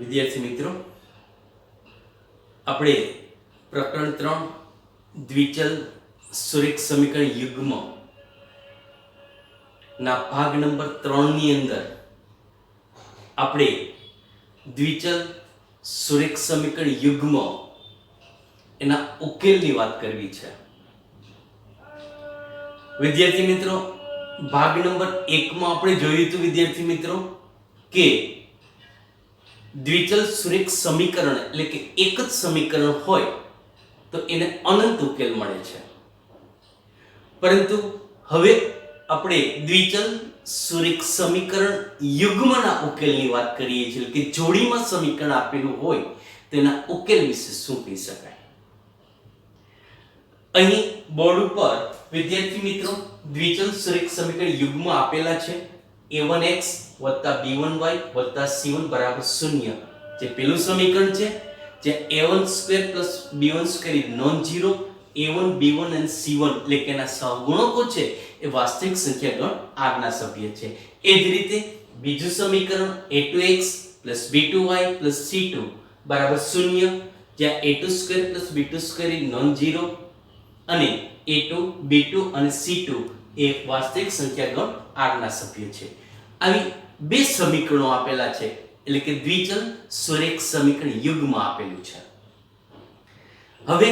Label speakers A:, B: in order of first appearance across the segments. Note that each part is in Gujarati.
A: વિદ્યાર્થી મિત્રો, આપણે પ્રકરણ 3 દ્વિચલ સુરેખ સમીકરણ યુગ્મ ના ભાગ નંબર 3 ની અંદર આપણે દ્વિચલ સુરેખ સમીકરણ યુગ્મ એના ઉકેલની વાત કરવી છે. વિદ્યાર્થી મિત્રો, ભાગ નંબર 1 માં આપણે જોયું હતું વિદ્યાર્થી મિત્રો કે દ્વિચલ સુરેખ સમીકરણ એટલે કે એક જ સમીકરણ હોય તો એને અનંત ઉકેલ મળે છે. પરંતુ હવે આપણે દ્વિચલ સુરેખ સમીકરણ યુગ્મના ઉકેલની વાત કરીએ છીએ કે જોડીમાં સમીકરણ આપેલું હોય તેના ઉકેલ વિશે શું કહી શકાય. અહીં બોર્ડ ઉપર વિદ્યાર્થી મિત્રો દ્વિચલ સુરેખ સમીકરણ યુગ્મ આપેલા છે. a1x + b1y + c1 = 0 જે પેલું સમીકરણ છે, જ્યાં a1² + b1² non zero, a1 b1 અને c1 એટલે કે એના સહગુણકો છે એ વાસ્તવિક સંખ્યા ગણ r ના સભ્ય છે. એ જ રીતે બીજું સમીકરણ a2x + b2y + c2 = 0 જ્યાં a2² + b2² નોન ઝીરો અને a2 b2 અને c2 એ વાસ્તવિક સંખ્યા ગણ r ના સભ્ય છે. આવી બે સમીકરણો આપેલા છે એટલે કે દ્વિચલ સુરેખ સમીકરણ યુગ્મ આપેલું છે. હવે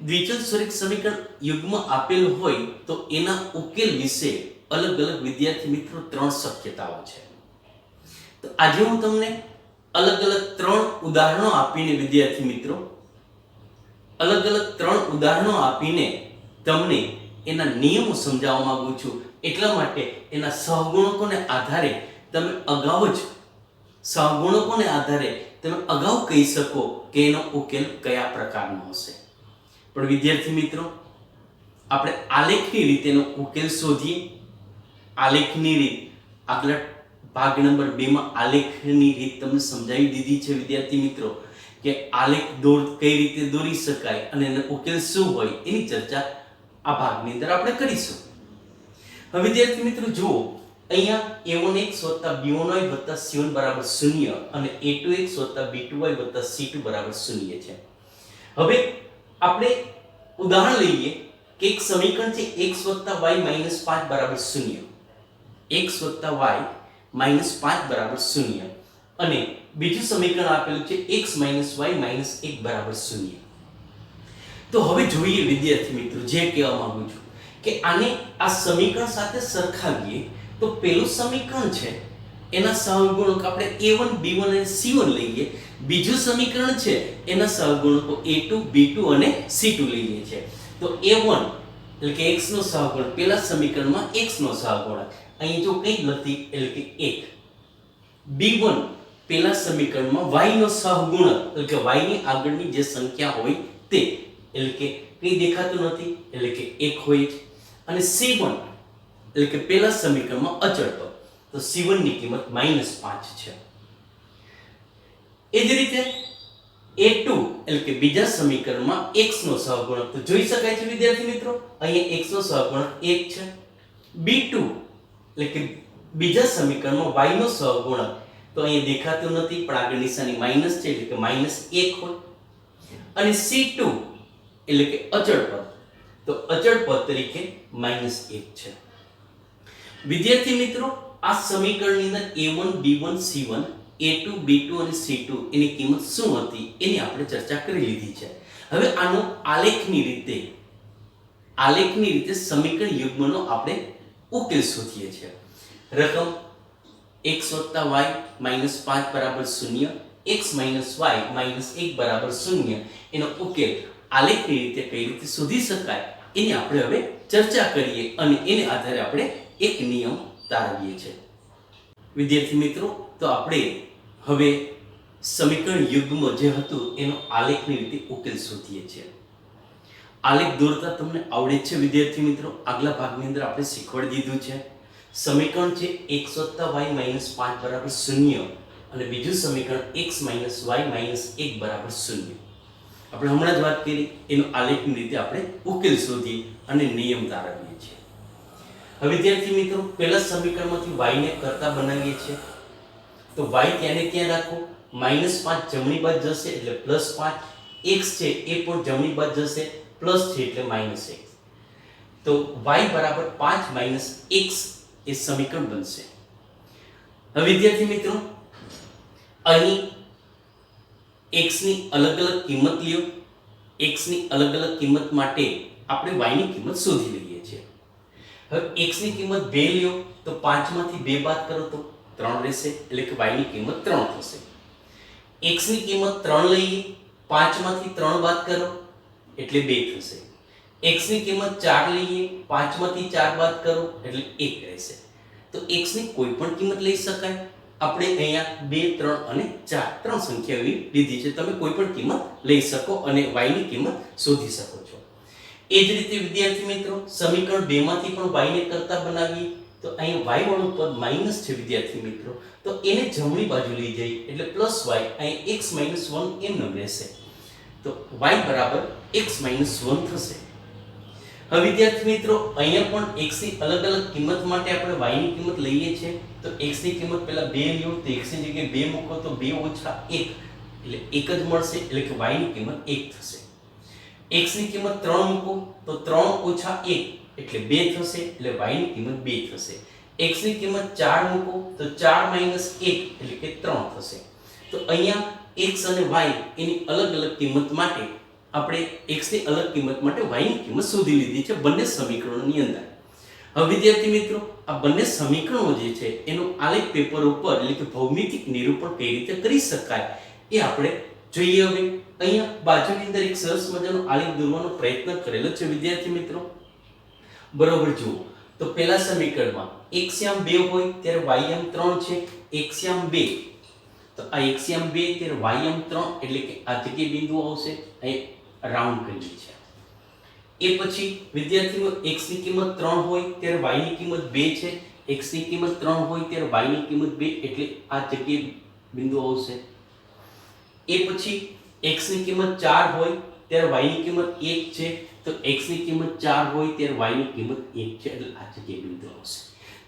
A: દ્વિચલ સુરેખ સમીકરણ યુગ્મ આપેલું હોય તો એના ઉકેલ વિશે અલગ અલગ વિદ્યાર્થી મિત્રો 3 શક્યતાઓ છે. તો આજે હું તમને અલગ અલગ 3 ઉદાહરણો આપીને વિદ્યાર્થી મિત્રો તમને એના નિયમો સમજાવવા માંગુ છું. એટલા માટે એના સહગુણકોને આધારે તમે અગાઉ કહી શકો કે એનો ઉકેલ કયા પ્રકારનો હશે. પણ વિદ્યાર્થી મિત્રો, આપણે આલેખની રીતે એનો ઉકેલ શોધીએ. આલેખની રીત આગલા ભાગ નંબર 2 માં આલેખની રીત તમને સમજાવી દીધી છે વિદ્યાર્થી મિત્રો કે આલેખ કઈ રીતે દોરી શકાય અને એનો ઉકેલ શું હોય એની ચર્ચા આ ભાગની અંદર આપણે કરીશું. હવે વિદ્યાર્થી મિત્રો જુઓ, અહીંયા a1x + b1y + c1 = 0 અને a2x + b2y + c2 = 0 છે. હવે આપણે ઉદાહરણ લઈએ કે એક સમીકરણ છે x + y - 5 = 0. x + y - 5 = 0 અને બીજું સમીકરણ આપેલું છે x - y - 1 = 0. તો હવે જોઈએ વિદ્યાર્થી મિત્રો, જે કહેવા માંગુ છું કે આને આ સમીકરણ સાથે સરખાવીએ તો પેલું સમીકરણ છે એના સહગુણક આપણે a1 b1 અને c1 લઈએ. બીજું સમીકરણ છે એના સહગુણકો a2 b2 અને c2 લઈએ છે. તો a1 એટલે કે x નો સહગુણક પેલા સમીકરણમાં x નો સહગુણક અહીં જો કંઈ નથી એટલે કે 1, b1 પેલા સમીકરણમાં y નો સહગુણક એટલે કે y ની આગળની જે સંખ્યા હોય તે એટલે કે કંઈ દેખાતું નથી એટલે કે 1 હોય છે. અને c1 એટલે કે પેલા સમીકરણમાં અચળ પદ, તો c1 ની કિંમત -5 છે. એ જ રીતે a2 એટલે કે બીજા સમીકરણમાં x નો સહગુણક તો જોઈ શકાય છે વિદ્યાર્થી મિત્રો, અહીંયા x નો સહગુણક 1 છે. b2 એટલે કે બીજા સમીકરણમાં y નો સહગુણક તો અહીંયા દેખાતું નથી પણ આગળ નિશાની માઈનસ છે એટલે કે -1 હોય. અને c2 એટલે કે અચળ પદ, તો અચળ પદ તરીકે -1 છે. વિદ્યાર્થી મિત્રો, આ સમીકરણની અંદર a1 b1 c1 a2 b2 અને c2 એની કિંમત શું હતી એની આપણે ચર્ચા કરી લીધી છે. હવે આનો આલેખની રીતે સમીકરણ યુગ્મનો આપણે ઉકેલ શોધીએ છીએ. રકમ x + y - 5 = 0, x - y - 1 = 0 એનો ઉકેલ આલેખની રીતે કઈ રીતે શોધી શકાય એની આપણે હવે ચર્ચા કરીએ અને એને આધારે આપણે એક નિયમ તારવીએ છીએ. વિદ્યાર્થી મિત્રો, તો આપણે હવે સમીકરણ યુગ્મ જે હતું એનો આલેખની રીતે ઉકેલ શોધીએ છીએ. આલેખ દોરતા તમને આવડે છે વિદ્યાર્થી મિત્રો, આગલા ભાગની અંદર આપણે શીખવાડી દીધું છે. સમીકરણ છે x + y - 5 = 0 અને બીજું સમીકરણ x - y - 1 = 0. આપણે હમણાં જ વાત કરી એનો આલેખની રીતે આપણે ઉકેલ શોધી અને નિયમ તારવીએ છીએ. હવે વિદ્યાર્થી મિત્રો, પહેલા સમીકરણમાંથી y ને કરતા બનાવીએ છીએ. તો y ત્યાં ને ત્યાં રાખો -5 જમણી બાજુ જશે એટલે +5, x છે એ પણ જમણી બાજુ જશે પ્લસ છે એટલે -x. તો y બરાબર 5 - x એ સમીકરણ બનશે. હવે વિદ્યાર્થી મિત્રો અહીં x ની અલગ અલગ કિંમત લ્યો. x ની અલગ અલગ કિંમત માટે આપણે y ની કિંમત શોધી લઈએ છીએ. હવે x ની કિંમત 2 લ્યો તો 5 માંથી 2 બાદ કરો તો 3 રહેશે એટલે કે y ની કિંમત 3 થશે. x ની કિંમત 3 લઈએ, 5 માંથી 3 બાદ કરો એટલે 2 થશે. x ની કિંમત 4 લઈએ, 5 માંથી 4 બાદ કરો એટલે 1 રહેશે. તો x ની કોઈ પણ કિંમત લઈ શકાય. આપણે અહીંયા 2, 3 અને 4 ત્રણ સંખ્યા એવી લીધી છે. તમે કોઈ પણ કિંમત લઈ શકો અને y ની કિંમત શોધી શકો છો. એ જ રીતે વિદ્યાર્થી મિત્રો સમીકરણ 2 માંથી પણ y ને કરતા બનાવીએ તો અહીંયા y વાળું પદ માઈનસ છે વિદ્યાર્થી મિત્રો, તો એને જમણી બાજુ લઈ જઈએ એટલે +y, અહીં x - 1 એમ રહેશે. તો y બરાબર x - 1 થશે. હવે વિદ્યાર્થી મિત્રો અહીંયા પણ x ની અલગ અલગ કિંમત માટે આપણે y ની કિંમત લઈએ છીએ. તો x ની કિંમત પહેલા 2 લ્યો તો x ની જગ્યાએ 2 મૂકો તો 2 - 1 એટલે 1 જ મળશે એટલે કે y ની કિંમત 1 થશે. x ની કિંમત 3 મૂકો તો 3 - 1 એટલે 2 થશે એટલે y ની કિંમત 2 થશે. x ની કિંમત 4 મૂકો તો 4 - 1 એટલે કે 3 થશે. તો અહીંયા x અને y એની અલગ અલગ કિંમત માટે આપણે x ની અલગ કિંમત માટે y ની કિંમત શોધી લીધી છે બંને સમીકરણોની અંદર. હવે વિદ્યાર્થી મિત્રો આ બંને સમીકરણો જે છે એનું આલેખ પેપર ઉપર એટલે કે ભૌમિતિક નિરૂપણ કઈ રીતે કરી શકાય એ આપણે જોઈએ. હવે અહીંયા બાજુની અંદર એક સરસ મજાનો આલેખ દોરવાનો પ્રયત્ન કરેલો છે વિદ્યાર્થી મિત્રો. બરોબર જુઓ તો પહેલા સમીકરણમાં x યામ 2 હોય ત્યારે y યામ 3 છે. x યામ 2 તો આ x યામ 2 ત્યારે y યામ 3 એટલે કે આ જગ્યાએ બિંદુ આવશે. અહીં રાઉન્ડ કરી છે. એ પછી વિદ્યાર્થીઓ x ની કિંમત 3 હોય ત્યારે y ની કિંમત 2 છે. x ની કિંમત 3 હોય ત્યારે y ની કિંમત 2 એટલે આ જગ્યાએ બિંદુ આવશે. એ પછી x ની કિંમત 4 હોય ત્યારે y ની કિંમત 1 છે. તો x ની કિંમત 4 હોય ત્યારે y ની કિંમત 1 છે એટલે આ જગ્યાએ બિંદુ આવશે.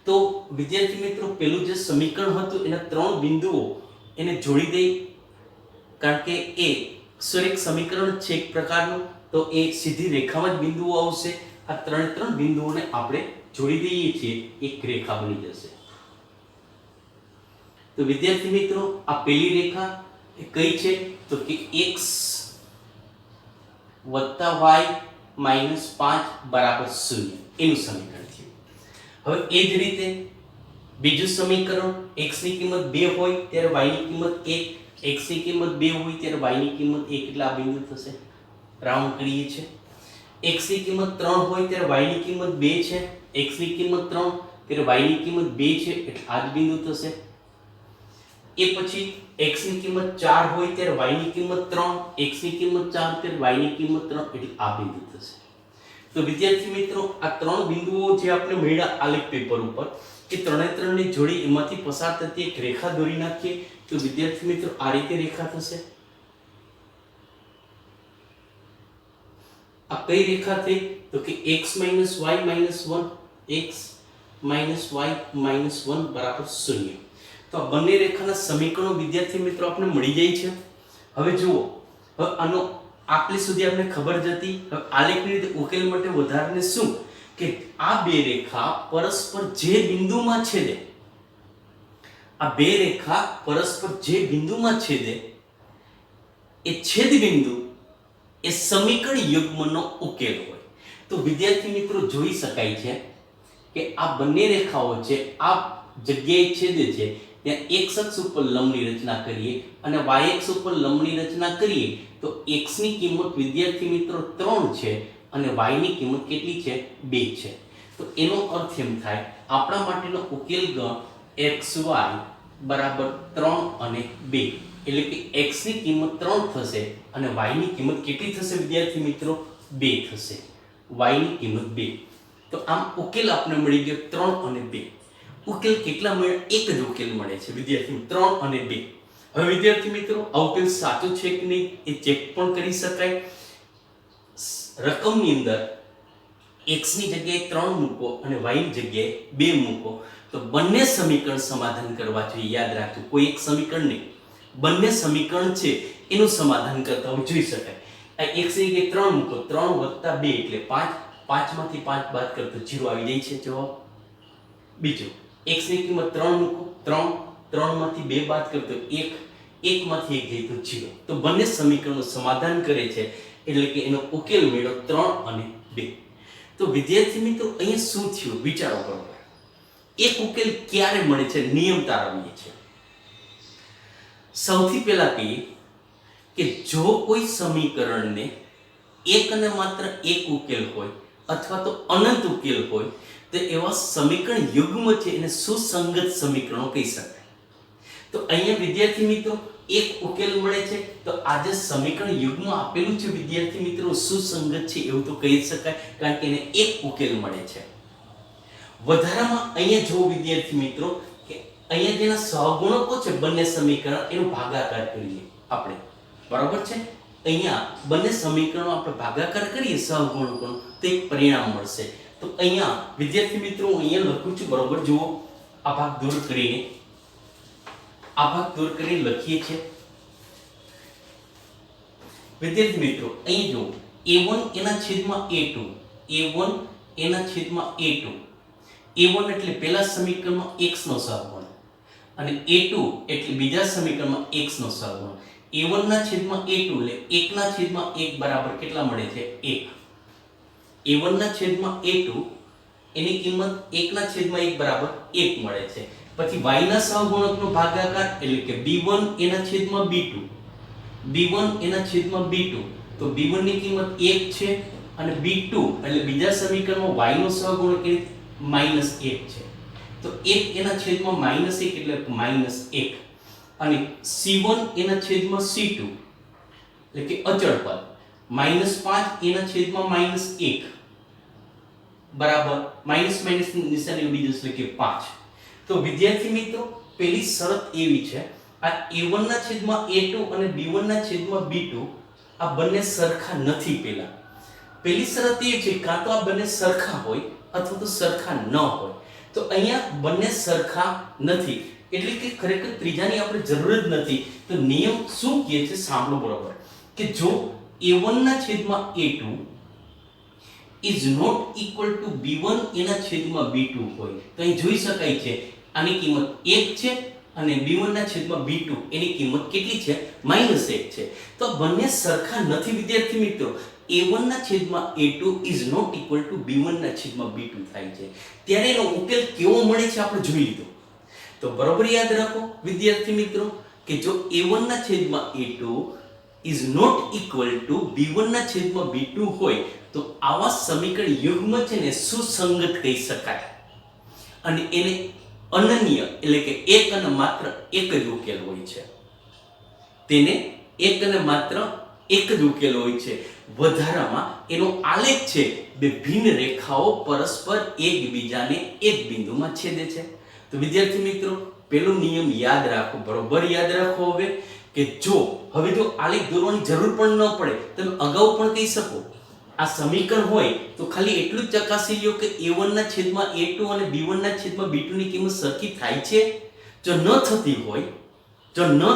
A: તો વિદ્યાર્થી મિત્રો પેલું જે સમીકરણ હતું એના ત્રણ બિંદુઓ એને જોડી દઈ, કારણ કે એ એક સમીકરણ છે એક પ્રકારનું, તો એ સીધી રેખામાં જ બિંદુઓ આવશે. આ ત્રણ બિંદુઓને આપણે જોડી દઈએ છીએ એક રેખા બની જશે. તો વિદ્યાર્થી મિત્રો આ પહેલી રેખા એ કઈ છે તો કે x + y - 5 = 0 એનું સમીકરણ થયું. હવે એ જ રીતે બીજું સમીકરણ x ની કિંમત 2 હોય ત્યારે y ની કિંમત 1, x ની કિંમત 2 હોય ત્યારે y ની કિંમત 1 એટલે આ બિંદુ થશે. રાઉન્ડ કરીએ છીએ. x ની કિંમત 3 હોય ત્યારે y ની કિંમત 2 છે. x ની કિંમત 3 ત્યારે y ની કિંમત 2 છે એટલે આ જ બિંદુ થશે. એ પછી x ની કિંમત 4 હોય ત્યારે y ની કિંમત 3, x ની કિંમત 4 ત્યારે y ની કિંમત 3 એટલે આ બિંદુ થશે. તો વિદ્યાર્થી મિત્રો આ ત્રણ બિંદુઓ જે આપણે મળ્યા આલેખ પેપર ઉપર એ ત્રણની જોડી એમાંથી પસાર થતી એક રેખા દોરી નાખીએ તો વિદ્યાર્થી મિત્રો આ રીતે રેખા થશે. આ કઈ રેખા થઈ તો કે x - y - 1, x - y - 1 બરાબર 0. તો આ બંને રેખાના સમીકરણો વિદ્યાર્થી મિત્રો આપણે મળી જાય છે. હવે જુઓ, હવે આનો આટલી સુધી આપણે ખબર જ હતી. હવે આલેખની રીતે ઉકેલ માટે વધારાને શું કે આ બે રેખા પરસ્પર જે બિંદુમાં છેદે, આ બે રેખા પરસ્પર જે બિંદુમાં છેદે એ છેદ બિંદુ એ સમીકરણ યુગ્મનો ઉકેલ હોય. તો વિદ્યાર્થી મિત્રો જોઈ શકાય છે કે આ બંને રેખાઓ છે આ જગ્યાએ છેદે છે ત્યાં x અક્ષ ઉપર લંબની રચના કરીએ અને y અક્ષ ઉપર લંબની રચના કરીએ તો x ની કિંમત વિદ્યાર્થી મિત્રો 3 છે અને y ની કિંમત કેટલી છે 2 છે. તો એનો અર્થ એમ થાય આપણા માટેનો ઉકેલ ગણ xy બરાબર 3 અને 2 એટલે કે x ની કિંમત 3 થશે અને y ની કિંમત કેટલી થશે વિદ્યાર્થી મિત્રો 2 થશે. y ની કિંમત 2. તો આમ ઉકેલ આપણે મળી ગયો 3 અને 2. ઉકેલ કેટલા મળે? એક જ ઉકેલ મળે છે વિદ્યાર્થી મિત્રો 3 અને 2. હવે વિદ્યાર્થી મિત્રો આ ઉકેલ સાચો છે કે નહીં એ ચેક પણ કરી શકાય. રકમની અંદર x ની જગ્યાએ 3 મૂકો અને y ની જગ્યાએ 2 મૂકો તો બંને સમીકરણ સમાધાન કરવા જોઈએ. યાદ રાખજો કોઈ એક સમીકરણ નહીં, બંને સમીકરણ છે એનું સમાધાન કરતા હોય જોઈ શકાય. આ x ની જગ્યાએ 3 મૂકો, 3 + 2 એટલે 5, 5 માંથી 5 બાદ કરતો 0 આવી જાય છે જવાબ. બીજું x ની કિંમત 3 મૂકો, 3 માંથી 2 બાદ કરતો 1, 1 માંથી 1 જાય તો 0. તો બંને સમીકરણનું સમાધાન કરે છે એટલે કે એનો ઉકેલ મેળવો 3 અને 2. તો વિદ્યાર્થી મિત્રો અહીંયા શું થયું વિચારો કરો. એક ઉકેલ ક્યારે મળે છે નિયમ તારવીએ છે. સૌથી પહેલા કહીએ કે જો કોઈ સમીકરણને એક અને માત્ર એક ઉકેલ હોય અથવા તો અનંત ઉકેલ હોય તો એવા સમીકરણ યુગ્મ છે એને સુસંગત સમીકરણો કહી શકાય. તો અહીંયા વિદ્યાર્થી મિત્રો એક ઉકેલ મળે છે તો આ જે સમીકરણ યુગ્મ આપેલું છે વિદ્યાર્થી મિત્રો સુસંગત છે એવું તો કહી શકાય કારણ કે એને એક ઉકેલ મળે છે. વધારામાં અહીંયા જો વિદ્યાર્થી મિત્રો કે અહીંયા જેના સહગુણકો છે બંને સમીકરણ એનો ભાગાકાર કરીએ આપણે, બરાબર છે. અહીંયા બંને સમીકરણો આપણે ભાગાકાર કરીએ સહગુણકોનો તો એક પરિણામ મળશે. તો અહીંયા વિદ્યાર્થી મિત્રો હું અહીંયા લખું છું, બરાબર જુઓ. આ ભાગ દૂર કરીને લખીએ છીએ વિદ્યાર્થી મિત્રો. અહીં જો a1 એના છેદમાં a2, a1 એના છેદમાં a2, a1 એટલે પહેલા સમીકરણમાં x નો સહગુણક અને a2 એટલે બીજા સમીકરણમાં x નો સહગુણક. a1 ના છેદમાં a2 એટલે 1 ના છેદમાં 1 બરાબર કેટલા મળે છે 1. a1 ના છેદમાં a2 એની કિંમત 1 ના છેદમાં 1 બરાબર 1 મળે છે. પછી y ના સહગુણકનો ભાગાકાર એટલે કે b1 એના છેદમાં b2, b1 એના છેદમાં b2 તો b1 ની કિંમત 1 છે અને b2 એટલે બીજા સમીકરણમાં y નો સહગુણક એ -1 છે તો 1 એના છેદમાં -1 એટલે -1 અને c1 એના છેદમાં c2 એટલે કે અચળ પદ -5 એના છેદમાં -1 બરાબર માઇનસ ની નિશાની બીજું એટલે કે 5. તો વિદ્યાર્થી મિત્રો પહેલી શરત એવી છે આ a1 ના છેદમાં a2 અને b1 ના છેદમાં b2 આ બંને સરખા નથી. પહેલી શરત એ છે કાં તો આ બંને સરખા હોય અથવા તો સરખા ન હોય. તો અહીંયા બંને સરખા નથી એટલે કે ખરેખર ત્રીજાની આપણે જરૂર જ નથી. તો નિયમ શું કહે છે સાંભળો બરોબર કે જો a1 ના છેદમાં a2 is not equal to b1 એના છેદમાં b2 હોય તો અહીં જોઈ શકાય છે આની કિંમત 1 છે અને b1 ના છેદમાં b2 એની કિંમત કેટલી છે -1 છે. તો બંને સરખા નથી વિદ્યાર્થી મિત્રો. a1 ના છેદમાં a2 is not equal to b1 ના છેદમાં b2 થાય છે ત્યારે એનો ઉકેલ કેવો મળે છે આપણે જોઈ લીધો. તો બરોબર યાદ રાખો વિદ્યાર્થી મિત્રો કે જો a1 ના છેદમાં a2 is not equal to b1 ના છેદમાં b2 હોય તો આવા સમીકરણ યુગ્મ છે ને સુસંગત કહી શકાય અને એને અનન્ય એટલે કે એક અને માત્ર એક જ ઉકેલ હોય છે. તેને એક અને માત્ર એક જ ઉકેલ હોય છે. વધારામાં એનો આલેખ છે બે ભિન્ન રેખાઓ પરસ્પર એકબીજાને એક બિંદુમાં છેદે છે. તો વિદ્યાર્થી મિત્રો પહેલો નિયમ યાદ રાખો, બરોબર યાદ રાખો હવે કે જો આલેખ દોરવાની જરૂર પણ ન પડે તમે અગાઉ પણ કહી શકો આ સમીકરણ હોય તો ખાલી એટલું જ ચકાસી લ્યો કે a1 ના છેદમાં a2 અને b1 ના છેદમાં b2 ની કિંમત સરખી થાય છે. જો ન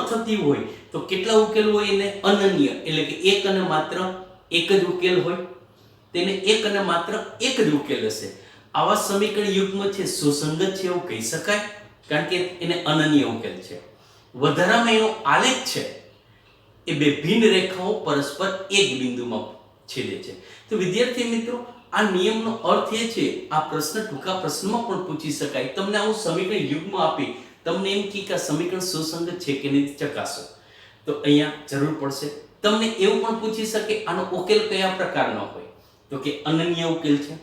A: થતી હોય તો કેટલા ઉકેલ હોય એને અનન્ય એટલે કે એક અને માત્ર એક જ ઉકેલ હોય. તેને એક અને માત્ર એક જ ઉકેલ હશે. આવા સમીકરણ યુગ્મ છે સુસંગત છે એવું કહી શકાય કારણ કે એને અનન્ય ઉકેલ છે. વધારામાં એનો આલેખ છે એ બે ભિન્ન રેખાઓ પરસ્પર એક બિંદુમાં છેદે છે. તો વિદ્યાર્થી મિત્રો આ નિયમનો અર્થ એ છે આ પ્રશ્ન ટૂંકા પ્રશ્નમાં પણ પૂછી શકાય. તમને આવું સમીકરણ યુગ્મ આપી તમને એમ કે આ સમીકરણ સુસંગત છે કે નહીં ચકાસો તો અહીંયા જરૂર પડશે. તમને એવું પણ પૂછી શકે આનો ઉકેલ કયા પ્રકારનો હોય તો કે અનન્ય ઉકેલ છે.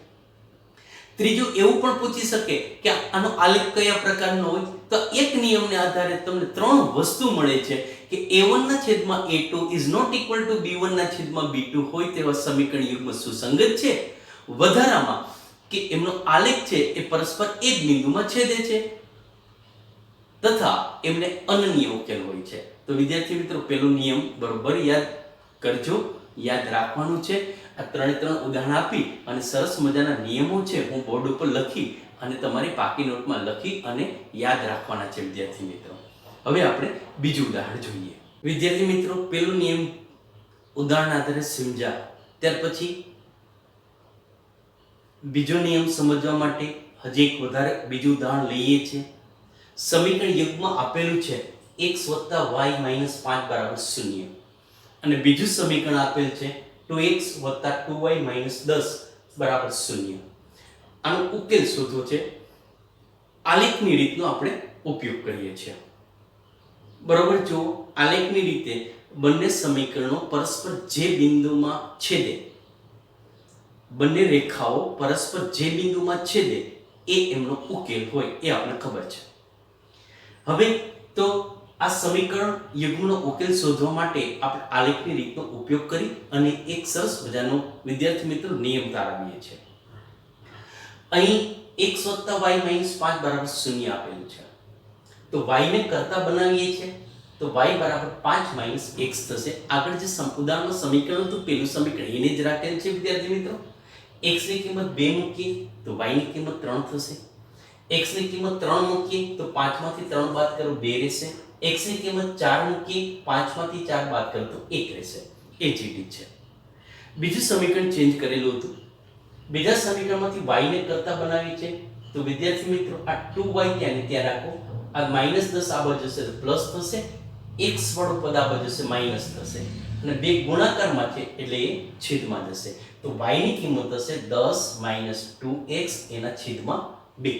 A: ત્રીજું એવું પણ પૂછી શકે કે આનો આલેખ કયા પ્રકારનો હોય તો એક નિયમને આધારે તમને ત્રણ વસ્તુ મળે છે કે a1 ના છેદમાં a2 is not equal to b1 ના છેદમાં b2 હોય તેવા સમીકરણ યુગ્મ સુસંગત છે. વધારામાં કે એમનો આલેખ છે એ પરસ્પર એક બિંદુમાં છેદે છે તથા એમને અનન્ય ઉકેલ હોય છે. તો વિદ્યાર્થી મિત્રો પહેલો નિયમ બરોબર યાદ કરજો, યાદ રાખવાનું છે. આ ત્રણ ઉદાહરણ આપી અને સરસ મજાના નિયમો છે હું બોર્ડ ઉપર લખી અને તમારી પાકી નોટમાં લખી અને યાદ રાખવાના છે વિદ્યાર્થી મિત્રો. હવે આપણે બીજું ઉદાહરણ જોઈએ. વિદ્યાર્થી મિત્રો, પેલો નિયમ ઉદાહરણ આધારે સમજ્યા, ત્યાર પછી બીજો નિયમ સમજવા માટે હજી એક વધારે બીજું ઉદાહરણ લઈએ છીએ. સમીકરણ યુગમાં આપેલું છે x + y - 5 = 0 અને બીજું સમીકરણ આપેલ છે 2x + 2y - 10 = 0. આનો ઉકેલ શોધવો છે. આલેખની રીતનો આપણે ઉપયોગ કરીએ છીએ. બરોબર, જો આલેખની રીતે બંને સમીકરણો પરસ્પર જે બિંદુમાં છેદે, બંને રેખાઓ પરસ્પર જે બિંદુમાં છેદે એ એમનો ઉકેલ હોય એ આપણને ખબર છે. હવે તો આ સમીકરણ યુગ્મનો ઉકેલ શોધવા માટે આપણે આલેખની રીતનો ઉપયોગ કરી અને એક સરસ મજાનો વિદ્યાર્થી મિત્રો નિયમ તારવીએ છીએ. અહીં x + y - 5 = 0 આપેલું છે, તો y ને કરતા બનાવીએ છીએ તો y = 5 - x થશે. આગળ જે ઉદાહરણનું સમીકરણ હતું પેલું સમીકરણ એને જ રાખેલ છે વિદ્યાર્થી મિત્રો. x ની કિંમત 2 મૂકીએ તો y ની કિંમત 3 થશે. x ની કિંમત 3 મૂકીએ તો 5 માંથી 3 બાદ કરો 2 રહેશે. x ની કિંમત 4 મૂકીએ 5 માંથી 4 બાદ કરો તો 1 રહેશે. એ જીટી છે. બીજું સમીકરણ ચેન્જ કરેલું હતું. બીજા સમીકરણમાંથી y ને કરતા બનાવી છે તો વિદ્યાર્થી મિત્રો આ 2y ત્યાં ત્યાં રાખો. આ -10 આ બાજુ જશે તો પ્લસ થશે. x વાળું પદ આ બાજુ જશે માઈનસ થશે અને બે ગુણાકારમાં છે એટલે એ છેદમાં જશે. તો y ની કિંમત હશે 10 - 2x એના છેદમાં 2.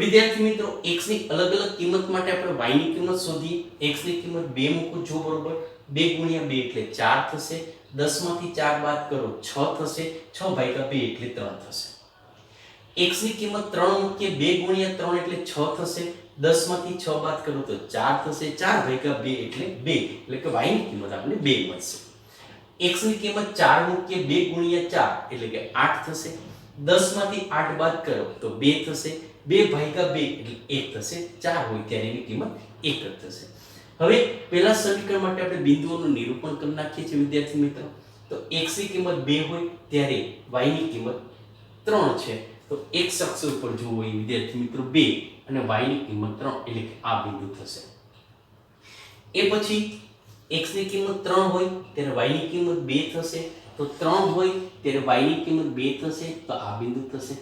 A: વિદ્યાર્થી મિત્રો, x ની અલગ અલગ કિંમત માટે આપણે y ની કિંમત શોધીએ. x ની કિંમત 2 મૂકો જો બરોબર. 2 × 2 એટલે 4 થશે. 10 માંથી 4 બાદ કરો 6 થશે. 6 / 2 એટલે 3 થશે. x ની કિંમત 3 મૂકીએ 2 × 3 એટલે 6 થશે. 10 માંથી 6 બાદ કરો તો 4 થશે. 4 / 2 એટલે 2 એટલે કે y ની કિંમત આપણે 2 મળશે. x ની કિંમત 4 મૂકીએ 2 × 4 એટલે કે 8 થશે. 10 માંથી 8 બાદ કરો તો 2 થશે. 2 / 2 એટલે 1 થશે. 4 હોય ત્યારે એની કિંમત 1 જ થશે. હવે પહેલા સમીકરણ માટે આપણે બિંદુઓનું નિરૂપણ કરી નાખીએ છીએ વિદ્યાર્થી મિત્રો. તો x ની કિંમત 2 હોય ત્યારે y ની કિંમત 3 છે. તો x અક્ષ ઉપર જોવો હોય વિદ્યાર્થી મિત્રો 2 અને y ની કિંમત 3 એટલે કે આ બિંદુ થશે. એ પછી x ની કિંમત 3 હોય ત્યારે y ની કિંમત 2 થશે. તો 3 હોય ત્યારે y ની કિંમત 2 થશે તો આ બિંદુ થશે.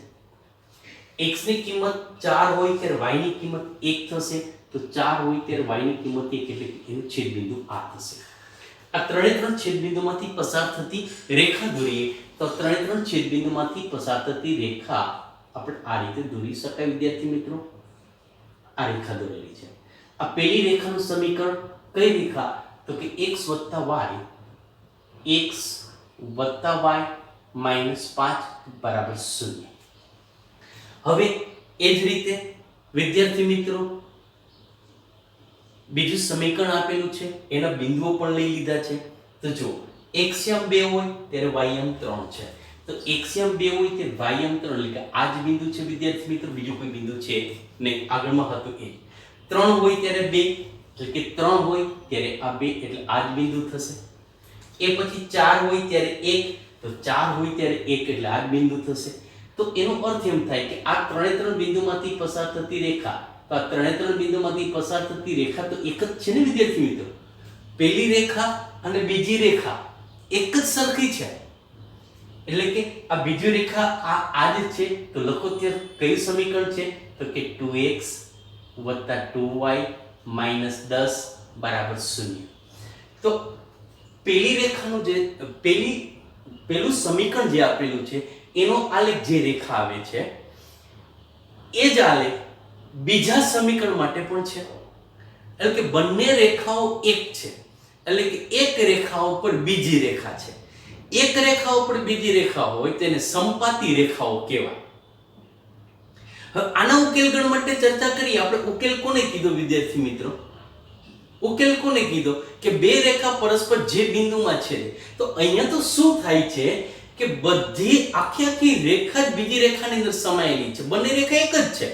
A: x ની કિંમત 4 હોય ત્યારે y ની કિંમત 1 થશે. તો 4 હોય ત્યારે y ની કિંમત 1 એટલે કે એનું છેદબિંદુ આ થશે. આ ત્રણે ત્રણ છેદબિંદુમાંથી પસાર થતી રેખા દોરીએ તો ત્રણે ત્રણ છેદબિંદુમાંથી પસાર થતી રેખા આપણે આ રીતે દોરી શકાય વિદ્યાર્થી મિત્રો. આ રેખા દોરેલી છે. આ પહેલી રેખાનું સમીકરણ કઈ રેખા? તો કે x + y -5 = 0. હવે એ જ રીતે વિદ્યાર્થી મિત્રો બીજું સમીકરણ આપેલું છે એના બિંદુઓ પણ લઈ લીધા છે. તો જો xm 2 હોય ત્યારે ym 3 છે. તો xm 2 હોય ત્યારે ym 3 એટલે કે આ જ બિંદુ છે વિદ્યાર્થી મિત્રો, બીજું કોઈ બિંદુ છે નહીં. આગળમાં હતું એ 3 હોય ત્યારે 2 એટલે કે 3 હોય ત્યારે આ 2 એટલે આ જ બિંદુ થશે. એ પછી 4 હોય ત્યારે 1 તો 4 હોય ત્યારે 1 એટલે આ જ બિંદુ થશે. તો એનો અર્થ એમ થાય કે આ ત્રણે ત્રણ બિંદુમાંથી પસાર થતી રેખા, તો આ ત્રણે ત્રણ બિંદુમાંથી પસાર થતી રેખા તો એક જ છે ને વિદ્યાર્થી મિત્રો. પહેલી રેખા અને બીજી રેખા એક જ સરખી છે. એટલે કે આ બીજી રેખા આ જ છે. તો લખો ત્યારે કયું સમીકરણ છે? તો કે 2x + 2y - 10 = 0. તો પહેલી રેખાનું જે પેલું સમીકરણ જે આપેલું છે એનો આલેખ જે રેખા આવે છે એ જ આલેખ બીજા સમીકરણ માટે પણ છે. એટલે કે બંને રેખાઓ એક છે. એટલે કે એક રેખા ઉપર બીજી રેખા છે. એક રેખા ઉપર બીજી રેખા હોય તેને સંપાતી રેખાઓ કહેવાય. હવે આના ઉકેલ ગણ માટે ચર્ચા કરીએ. આપણે ઉકેલ કોને કીધો વિદ્યાર્થી મિત્રો? ઉકેલ કોને કીધો? કે બે રેખા પરસ્પર જે બિંદુમાં છે. તો અહીંયા તો શું થાય છે કે બધી આખી રેખા જ બીજી રેખાની અંદર સમાયેલી છે. બંને રેખા એક જ છે.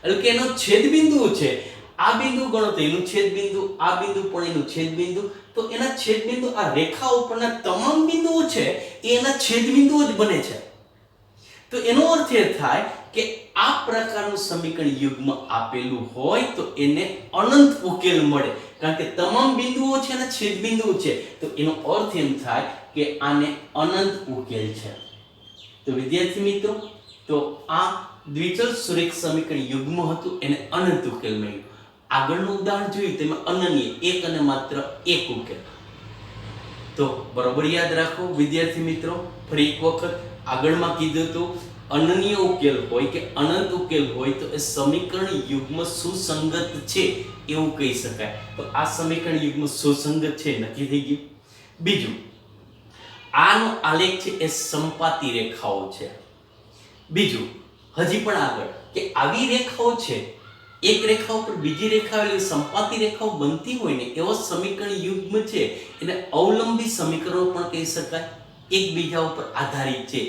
A: એટલે કે એનો છેદ બિંદુ છે. આ બિંદુ ગણો તો એનું છેદ બિંદુ, આ બિંદુ પણ એનું છેદ બિંદુ. તો એના છેદ બિંદુ આ રેખા ઉપરના તમામ બિંદુઓ છે એ એના છેદ બિંદુઓ જ બને છે. તો એનો અર્થ એ થાય કે આ પ્રકારનું સમીકરણ યુગ્મ આપેલું હોય તો એને અનંત ઉકેલ મળે, કારણ કે તમામ બિંદુઓ છે અને છેદ બિંદુઓ છે, તો એનો અર્થ એમ થાય કે આને અનંત ઉકેલ છે. તો વિદ્યાર્થી મિત્રો, તો આ દ્વિચલ સુરેખ સમીકરણ યુગ્મ હતું, એને અનંત ઉકેલ મળ્યો. આગળનું ઉદાહરણ જોયું તેમાં અનન્ય, એક અને માત્ર એક ઉકેલ. તો બરોબર યાદ રાખો વિદ્યાર્થી મિત્રો. ફરી એક વખત આગળમાં કીધું હતું, અનન્ય ઉકેલ હોય કે અનંત ઉકેલ હોય તો એ સમીકરણ યુગ્મ સુસંગત છે એવું કહી શકાય. તો આ સમીકરણ યુગ્મ સુસંગત છે, નક્કી થઈ ગયું. બીજું, આનો આલેખ છે એ સંપાતી રેખાઓ છે. બીજું, હજી પણ આગળ કે આવી રેખાઓ છે, એક રેખા ઉપર બીજી રેખા એટલે સંપાતી રેખાઓ બનતી હોય ને એવો સમીકરણ યુગ્મ છે એને અવલંબી સમીકરણો પણ કહી શકાય. એકબીજા ઉપર આધારિત છે,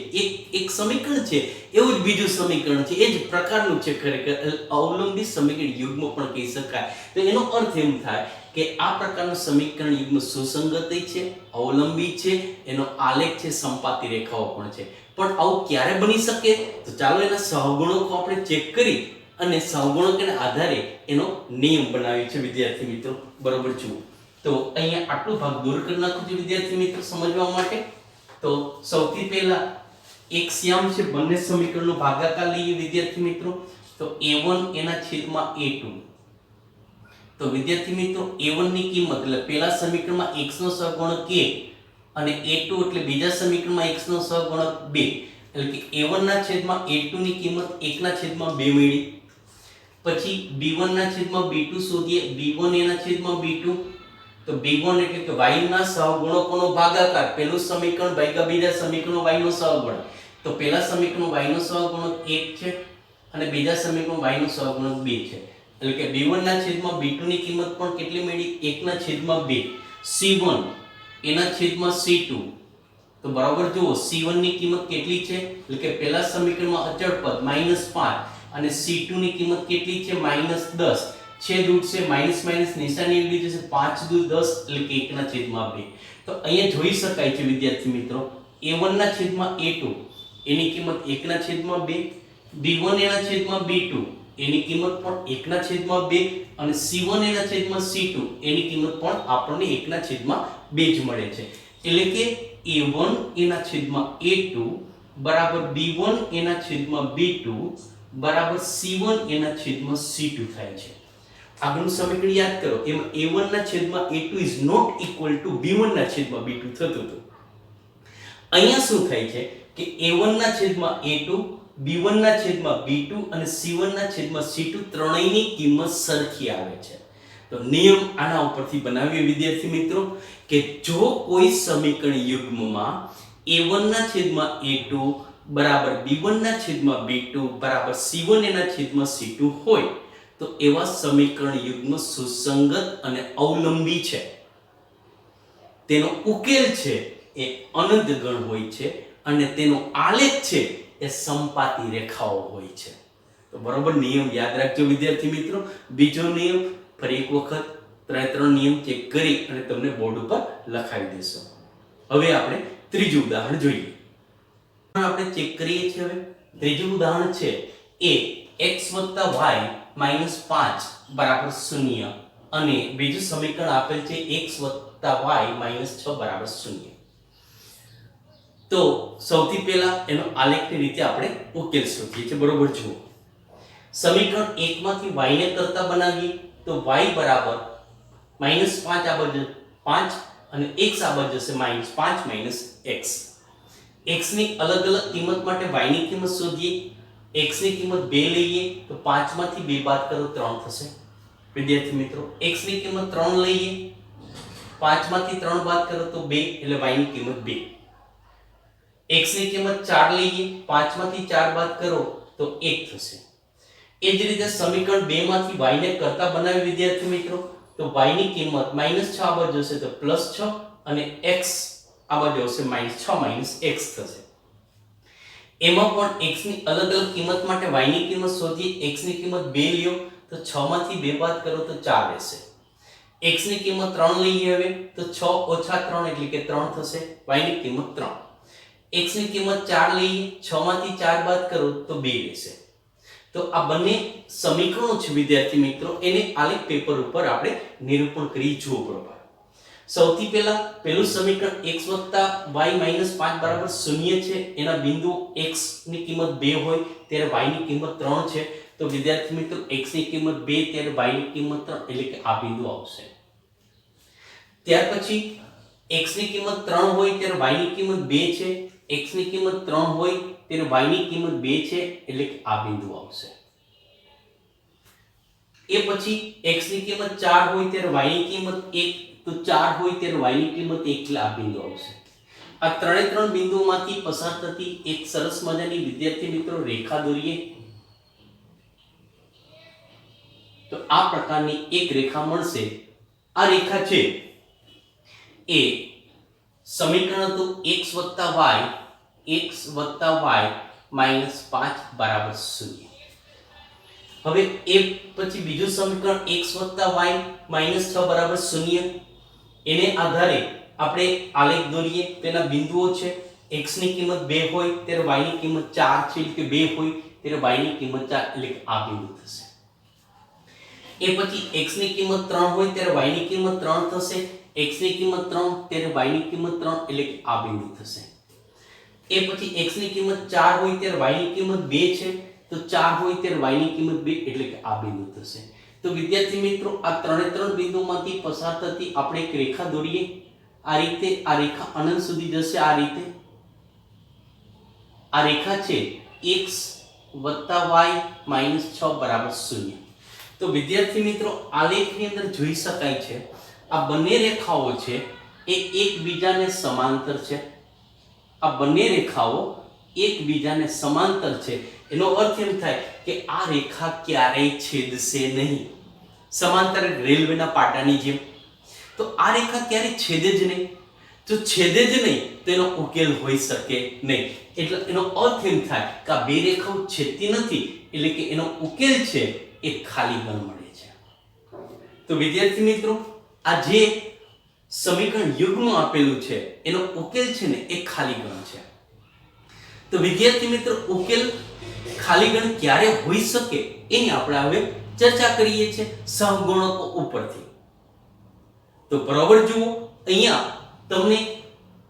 A: એક સમીકરણ છે એવું જ બીજું સમીકરણ છે, એ જ પ્રકારનું છે, ખરેખર અવલંબી સમીકરણ યુગ્મ પણ કહી શકાય. તો એનો અર્થ એમ થાય કે આ પ્રકારનું સમીકરણ યુગ્મ સુસંગત છે, અવલંબી છે, એનો આલેખ છે સંપાતી રેખાઓ પણ છે. પણ આવું ક્યારે બની શકે? તો ચાલો એના સહગુણકો આપણે ચેક કરી અને સહગુણકોના આધારે એનો નિયમ બનાવ્યો છે વિદ્યાર્થી મિત્રો. બરોબર જુઓ. તો અહીંયા આટલો ભાગ દૂર કરી નાખું છું વિદ્યાર્થી મિત્રો સમજવા માટે. તો સૌથી પહેલા એક શ્યામ છે, બંને સમીકરણનો ભાગાકાર લઈએ વિદ્યાર્થી મિત્રો. તો a1 એના છેદમાં a2. તો વિદ્યાર્થી મિત્રો, a1 ની કિંમત એટલે પહેલા સમીકરણમાં x નો સહગુણક 1 અને a2 એટલે બીજા સમીકરણમાં x નો સહગુણક 2, એટલે કે a1 ના છેદમાં a2 ની કિંમત 1 ના છેદમાં 2 મળી. પછી b1 ના છેદમાં b2 શોધીએ, b1 એના છેદમાં b2. તો b1 એટલે કે y ના સહગુણકોનો ભાગાકાર, પહેલું સમીકરણ ભાગ્યા બીજા સમીકરણનો y નો સહગુણક. તો પહેલા સમીકરણનો y નો સહગુણક 1 છે અને બીજા સમીકરણનો y નો સહગુણક 2 છે, એટલે કે b1 ના છેદમાં b2 ની કિંમત પણ કેટલી મળી? 1 ના છેદમાં 2. c1 એના છેદમાં c2. તો બરાબર જુઓ, c1 ની કિંમત કેટલી છે? એટલે કે પહેલા સમીકરણમાં અચળ પદ -5 અને c2 ની કિંમત કેટલી છે? -10. છેદ ઉડશે, માઈનસ માઈનસ નિશાની ઉડી જશે, 5 દુ 10 એટલે કે 1 ના છેદમાં 2. તો અહીંયા જોઈ શકાય છે વિદ્યાર્થી મિત્રો, a1 ના છેદમાં a2 એની કિંમત 1 ના છેદમાં 2, b1 એના છેદમાં b2 એની કિંમત પણ 1 ના છેદમાં 2 અને c1 એના છેદમાં c2 એની કિંમત પણ આપણને 1 ના છેદમાં 2 જ મળે છે. એટલે કે a1 એના છેદમાં a2 બરાબર b1 એના છેદમાં b2 બરાબર c1 એના છેદમાં c2 થાય છે. આગળનું સમીકરણ યાદ કરો, એમાં a1 ના છેદમાં a2 is not equal to b1 ના છેદમાં b2 થતું હતું. અહીંયા શું થાય છે કે a1 ના છેદમાં a2, b1 ના છેદમાં b2 અને c1 ના છેદમાં c2 ત્રણેયની કિંમત સરખી આવે છે. તો નિયમ આના ઉપરથી બનાવીએ વિદ્યાર્થી મિત્રો કે જો કોઈ સમીકરણ યુગ્મમાં a1 ના છેદમાં a2 બરાબર b1 ના છેદમાં b2 બરાબર c1 એના છેદમાં c2 હોય તો એવા સમીકરણ યુગ્મ સુસંગત અને અવલંબી છે. તેનો ઉકેલ છે એ અનંત ગણ હોય છે અને તેનો આલેખ છે એ સંપાતી રેખાઓ હોય છે. તો બરોબર નિયમ યાદ રાખજો વિદ્યાર્થી મિત્રો. બીજો નિયમ ફરી એક વખત ત્રણ નિયમ ચેક કરી અને તમને બોર્ડ ઉપર લખાવી દેશો. હવે આપણે ત્રીજું ઉદાહરણ જોઈએ. આપણે ચેક કરીએ છીએ. હવે ત્રીજું ઉદાહરણ છે એ x + y - 5 બરાબર 0 અને બીજું સમીકરણ આપેલ છે x + y - 6 બરાબર 0. તો સૌથી પહેલા એનો આલેખની રીતે આપણે ઉકેલ શોધીએ છીએ. બરોબર જુઓ, સમીકરણ 1 માંથી y ને કરતા બનાવીએ તો y બરાબર -5 આ બાજુ 5 અને x આ બાજુ જશે -5 - x. x ની અલગ અલગ કિંમત માટે y ની કિંમત શોધીએ. x ની કિંમત 2 લઈએ તો 5 માંથી 2 બાદ કરો 3 થશે. વિદ્યાર્થી મિત્રો, x ની કિંમત 3 લઈએ, 5 માંથી 3 બાદ કરો તો 2 એટલે y ની કિંમત 2. x ની કિંમત 4 લઈએ, 5 માંથી 4 બાદ કરો તો 1 થશે. એ જ રીતે સમીકરણ 2 માંથી y ને કરતા બનાવી વિદ્યાર્થી મિત્રો તો y ની કિંમત -6 આ બાજુ જશે તો +6 અને x આ બાજુ આવશે -6 - x થશે. એમાં પણ x ની અલગ અલગ કિંમત માટે y ની કિંમત શોધીએ. x ની કિંમત 2 લ્યો તો 6 માંથી 2 બાદ કરો તો 4 રહેશે. x ની કિંમત 3 લઈએ હવે તો 6 - 3 એટલે કે 3 થશે. y ની કિંમત 3. x ની કિંમત 4 લઈએ, 6 માંથી 4 બાદ કરો તો 2 રહેશે. તો આ બંને સમીકરણો છે વિદ્યાર્થી મિત્રો, એને આલેખ પેપર ઉપર આપણે નિરૂપણ કરી જોવું પડે. સૌથી પહેલા પહેલું સમીકરણ x y - 5 બરાબર 0 છે. એના બિંદુ x ની કિંમત 2 હોય ત્યારે y ની કિંમત 3 છે. તો વિદ્યાર્થી મિત્રો x ની કિંમત 2 ત્યારે y ની કિંમત 3 એટલે કે આ બિંદુ આવશે. ત્યાર પછી x ની કિંમત 3 હોય ત્યારે y ની કિંમત 2 છે. x ની કિંમત 3 હોય ત્યારે y ની કિંમત 2 છે એટલે કે આ બિંદુ આવશે. એ પછી x ની કિંમત 4 હોય ત્યારે y ની કિંમત 1, તો 4 હોય ત્યારે y ની કિંમત 1 એટલે આ બિંદુ આવશે. આ ત્રણ બિંદુઓમાંથી પસાર થતી એક સરસ મજાની વિદ્યાર્થી મિત્રો રેખા દોરીએ તો આ પ્રકારની એક રેખા મળશે. આ રેખા છે એ સમીકરણ હતું x + y -5 બરાબર 0. હવે એ પછી બીજું સમીકરણ x + y -6 બરાબર 0. એને આધારે આપણે આલેખ દોરીએ. તેના બિંદુઓ છે x ની કિંમત 2 હોય ત્યારે y ની કિંમત 4 છે, એટલે કે 2 હોય ત્યારે y ની કિંમત 4 એટલે કે આ બિંદુ થશે. એ પછી x ની કિંમત 3 હોય ત્યારે y ની કિંમત 3 થશે. x ની કિંમત 3 ત્યારે y ની કિંમત 3 એટલે કે આ બિંદુ થશે. એ પછી x ની કિંમત 4 હોય ત્યારે y ની કિંમત 2 છે, તો 4 હોય ત્યારે y ની કિંમત 2 એટલે કે આ બિંદુ થશે. તો વિદ્યાર્થી મિત્રો આ ત્રણ બિંદુઓમાંથી પસાર થતી આપણે એક રેખા દોરીએ. આ રીતે આ રેખા અનંત સુધી જશે. આ રીતે આ રેખા છે x + y -6 બરાબર 0. તો વિદ્યાર્થી મિત્રો આલેખની અંદર જોઈ શકાય છે આ બંને રેખાઓ છે એ એકબીજાને સમાંતર છે. આ બંને રેખાઓ એકબીજાને સમાંતર છે. એનો અર્થ એમ થાય કે આ રેખા ક્યારેય છેદશે નહીં. સમાંતર રેલવેના પાટાની જેમ. તો આ રેખા ક્યારેય છેદે જ નહીં. જો છેદે જ નહીં તો એનો ઉકેલ હોઈ શકે નહીં. એટલે એનો અર્થ એમ થાય કે આ બે રેખાઓ છેદતી નથી, એટલે કે એનો ઉકેલ છે એ ખાલી ગણ મળે છે. તો વિદ્યાર્થી મિત્રો આ જે સમીકરણ યુગ્મ આપેલું છે એનો ઉકેલ છે ને એ ખાલી ગણ છે. તો વિદ્યાર્થી મિત્રો ઉકેલ ખાલી ગણ ક્યારે હોઈ શકે એની આપણે હવે ચર્ચા કરીએ છીએ સહગુણકો ઉપરથી. તો બરાબર જુઓ, અહીંયા તમને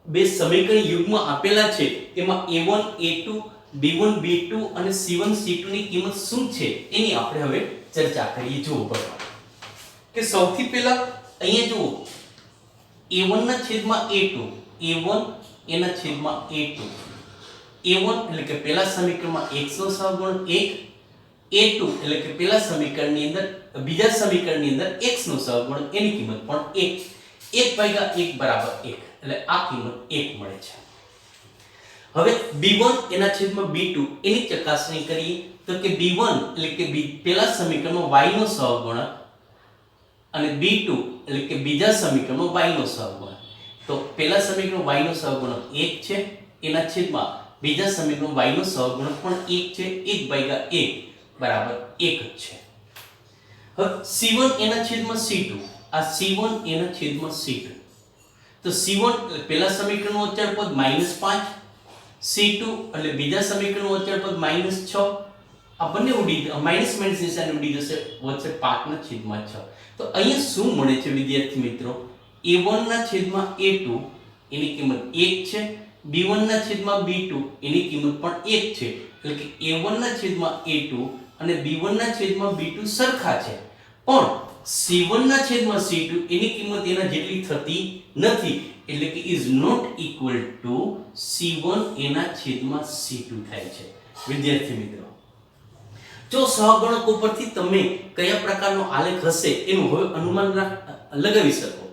A: બે સમીકરણ યુગ્મ આપેલા છે. એમાં a1 a2 b1 b2 અને c1 c2 ની કિંમત શું છે એની આપણે હવે ચર્ચા કરીએ. જુઓ બરાબર કે સૌથી પહેલા અહીંયા જુઓ a1 ના છેદમાં a2, a1 એના છેદમાં a2. a1 એટલે કે પહેલા સમીકરણમાં x નો સહગુણક 1, a2 એટલે કે પહેલા સમીકરણની અંદર બીજા સમીકરણની અંદર x નો સહગુણક એની કિંમત પણ 1. 1/1 બરાબર 1 એટલે આ કિંમત 1 મળે છે. હવે b1 એના છેદમાં b2 એની ચકાસણી કરીએ તો કે b1 એટલે કે પહેલા સમીકરણમાં y નો સહગુણક અને b2 એટલે કે બીજા સમીકરણમાં y નો સહગુણક. તો પહેલા સમીકરણમાં y નો સહગુણક 1 છે, એના છેદમાં બીજા સમીકરણમાં y નો સહગુણક પણ 1 છે. 1/1 બરાબર 1 જ છે. હવે c1 એના છેદમાં c2, આ c1 એના છેદમાં c2. તો c1 એટલે પહેલા સમીકરણનું અચળ પદ -5, c2 એટલે બીજા સમીકરણનું અચળ પદ -6. આ બંને ઉડી માઈનસ નિશાની ઉડી જશે, વચ્ચે 5 ના છેદમાં 6. તો અહીંયા શું મળે છે વિદ્યાર્થી મિત્રો? a1 ના છેદમાં a2 એની કિંમત 1 છે, b1 ના છેદમાં b2 એની કિંમત પણ 1 છે. એટલે કે a1 ના છેદમાં a2 અને b1 ના છેદમાં b2 સરખા છે, પણ c1 ના છેદમાં c2 એની કિંમત એના જેટલી થતી નથી. એટલે કે is not equal to c1 એના છેદમાં c2 થાય છે. વિદ્યાર્થી મિત્રો જો સહગુણકો પરથી તમે કયા પ્રકારનો આલેખ હશે એનું હવે અનુમાન લગાવી શકો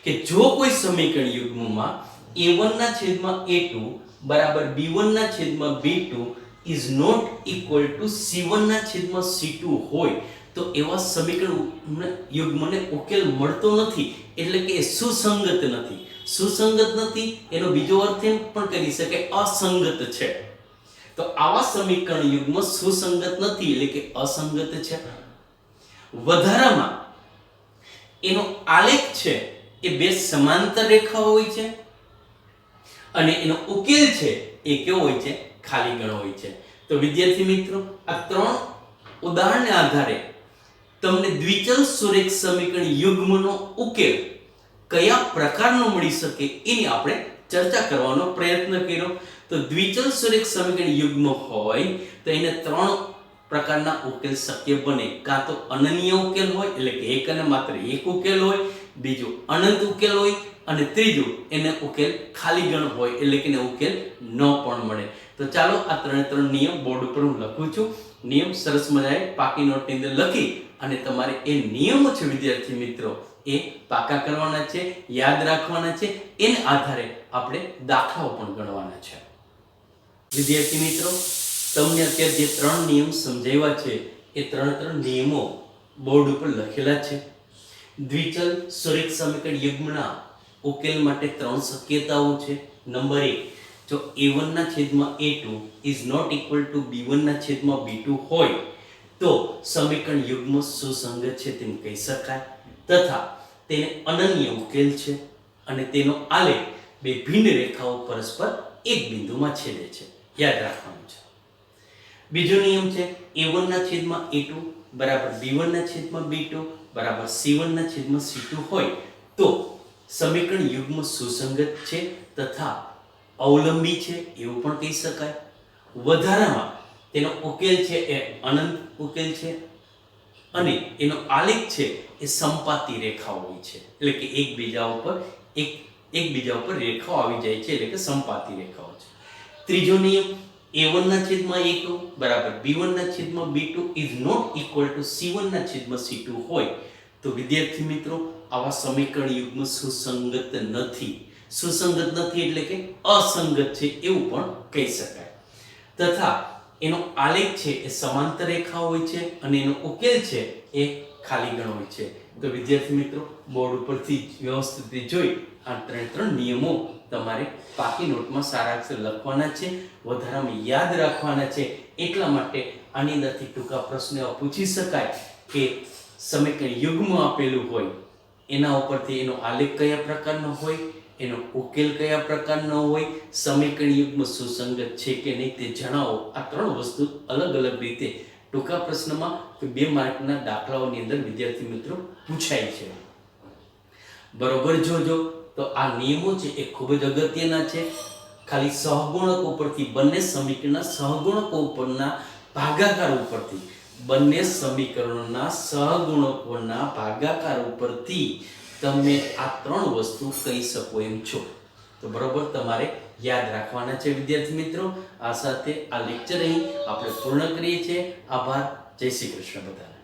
A: કે જો કોઈ સમીકરણ યુગ્મમાં a1 ના છેદમાં a2 બરાબર b1 ના છેદમાં b2 is not equal to c1 ના છેદમાં c2 હોય તો એવા સમીકરણ યુગ્મને ઉકેલ મળતો નથી. એટલે કે એ સુસંગત નથી. સુસંગત નથી એનો બીજો અર્થ એમ પણ કરી શકાય અસંગત છે. તો આવા સમીકરણ યુગ્મ સુસંગત નથી એટલે કે અસંગત છે. વધારામાં એનો આલેખ છે એ બે સમાંતર રેખા હોય છે અને એનો ઉકેલ છે એ કેવો હોય છે? ખાલી ગણ હોય છે. તો વિદ્યાર્થી મિત્રો આ ત્રણ ઉદાહરણના આધારે તમને દ્વિચલ સુરેખ સમીકરણ યુગ્મનો ઉકેલ કયા પ્રકારનો મળી શકે એની આપણે ચર્ચા કરવાનો પ્રયત્ન કર્યો. તો દ્વિચલ સુરેખ સમીકરણ યુગ્મ હોય તો એને ત્રણ પ્રકારના ઉકેલ શક્ય બને. કાં તો અનન્ય ઉકેલ હોય એટલે કે એક અને માત્ર એક ઉકેલ હોય, બીજું અનંત ઉકેલ હોય, અને ત્રીજું એને ઉકેલ ખાલી ગણ હોય એટલે કે એને ઉકેલ ન પણ મળે. તો ચાલો આ ત્રણ નિયમ બોર્ડ ઉપર હું લખું છું. નિયમ સરસ મજાએ પાકી નોટની અંદર લખી અને તમારે એ નિયમો છે વિદ્યાર્થી મિત્રો એ પાકા કરવાના છે, યાદ રાખવાના છે. એના આધારે આપણે દાખલાઓ પણ ગણવાના છે. વિદ્યાર્થી મિત્રો, તમને અત્યારે જે ત્રણ નિયમ સમજાવ્યા છે એ ત્રણ નિયમો બોર્ડ ઉપર લખેલા છે. દ્વિચલ સુરેખ સમીકરણ યુગ્મના ઉકેલ માટે ત્રણ શક્યતાઓ છે. નંબર 1, જો a1 ના છેદમાં a2 is not equal to b1 ના છેદમાં b2 હોય તો સમીકરણ યુગ્મ સુસંગત છે તેમ કહી શકાય, તથા તેને અનન્ય ઉકેલ છે અને તેનો આલેખ બે ભિન્ન રેખાઓ પરસ્પર એક બિંદુમાં છેદે છે. યાદ રાખવાનું છે. બીજો નિયમ છે a1 ના છેદમાં a2 બરાબર b1 ના છેદમાં b2 બરાબર c1 ના છેદમાં c2 હોય તો સમીકરણ યુગ્મ સુસંગત છે તથા અવલંબી છે એવું પણ કહી શકાય. વધારામાં તેનો ઉકેલ છે એ અનંત ઉકેલ છે અને એનો આલેખ છે એ સંપાતી રેખાઓ હોય છે એટલે કે એકબીજા ઉપર રેખાઓ આવી જાય છે એટલે કે સંપાતી રેખાઓ છે. ત્રીજો નિયમ a1 ના છેદમાં a2 બરાબર b1 ના છેદમાં b2 is not equal to c1 ના છેદમાં c2 હોય તો વિદ્યાર્થી મિત્રો આવા સમીકરણ યુગ્મ સુસંગત નથી. સુસંગત નથી એટલે કે અસંગત છે એવું પણ કહી શકાય. તથા એનો આલેખ છે એ સમાંતર રેખા હોય છે અને એનો ઉકેલ છે એ ખાલી ગણ હોય છે. તો વિદ્યાર્થી મિત્રો બોર્ડ ઉપરથી વ્યવસ્થિત જોઈ આ ત્રણ નિયમો તમારે પાકી નોટમાં સારા અક્ષર લખવાના છે, વધારામાં યાદ રાખવાના છે. એટલા માટે આની અંદરથી ટૂંકા પ્રશ્ન પૂછી શકાય કે સમીકરણ યુગ્મ આપેલું હોય એના ઉપરથી એનો આલેખ કયા પ્રકારનો હોય, એનો ઉકેલ કયા પ્રકારનો હોય, સમીકરણ યુગ્મ સુસંગત છે કે નહીં તે જણાવો. આ ત્રણ વસ્તુ અલગ અલગ રીતે ટૂંકા પ્રશ્નમાં કે 2 માર્કના દાખલાઓની અંદર વિદ્યાર્થી મિત્રો પૂછાય છે. બરોબર જોજો. તો આ નિયમો છે એ ખૂબ જ અગત્યના છે. ખાલી સહગુણકો ઉપરથી બંને સમીકરણના સહગુણકો ઉપરના ભાગાકાર ઉપરથી બંને સમીકરણોના સહગુણકોના ભાગાકાર ઉપરથી તમે આ ત્રણ વસ્તુ કહી શકો એમ છો. તો બરોબર તમારે યાદ રાખવાના છે વિદ્યાર્થી મિત્રો. આ સાથે આ લેક્ચર અહીં આપણે પૂર્ણ કરીએ છીએ. આભાર. જય શ્રી કૃષ્ણ બધાને.